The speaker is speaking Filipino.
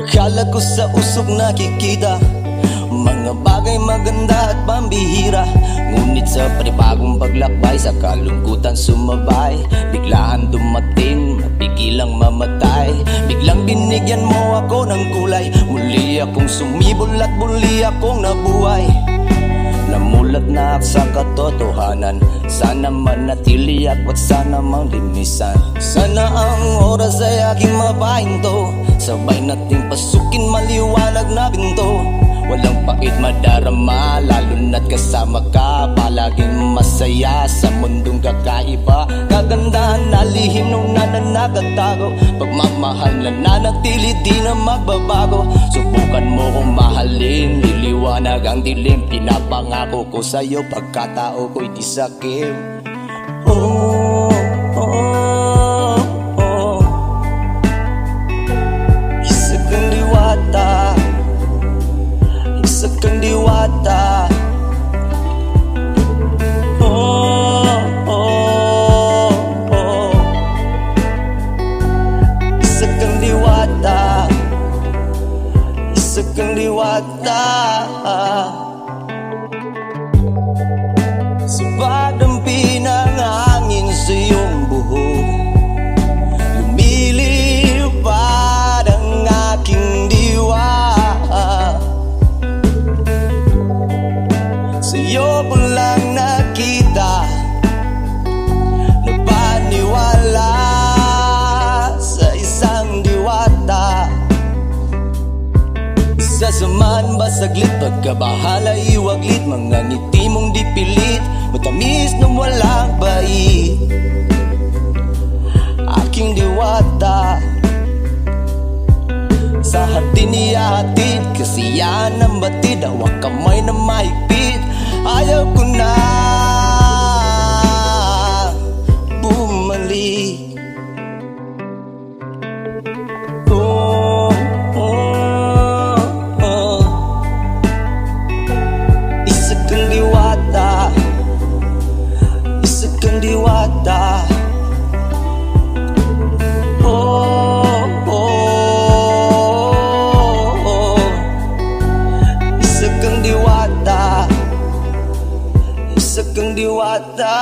Akala ko sa usok nakikita mga bagay maganda at pambihira, ngunit sa panibagong paglakbay sa kalungkutan sumabay. Biglaan dumating, mapigilang mamatay. Biglang binigyan mo ako ng kulay. Muli akong sumibol at muli akong nabuhay. Namulat na sa katotohanan, sana manatili at wag sana mang limisan. Sana ang oras ay aking mapahinto, sabay nating pasukin maliwanag na pinto. Walang pait madarama, lalo na't kasama ka. Palaging masaya sa mundong kakaiba. Kagandahan na lihim nung nananagatago, pagmamahal na nanatili di na magbabago. Subukan mo kong mahalin, liliwanag ang dilim. Pinapangako ko sa'yo, pagkatao ko'y di sakim. Oh, oh, oh. Isa kang diwata, isa kang diwata. Oh, oh, oh. Isa kang diwata, isa kang diwata. Sa pagdampi ng hangin sa iyong buhok, lumilipad ang aking diwa. Sa'yo ko lang nakita, napaniwala sa isang diwata. Sasamahan ba saglit, pagkabahala iwaglit, mga ngiti mong di pilit, matamis na walang bait. Aking diwata, sa hardin iyahatid, kasiyahan ng batid, hawak kamay na mahigpit. Ayaw ko na bumalik. Oh, oh, oh. Isa kang diwata, isa kang diwata. Oh, oh, oh. Isa kang diwata, isa kang diwata.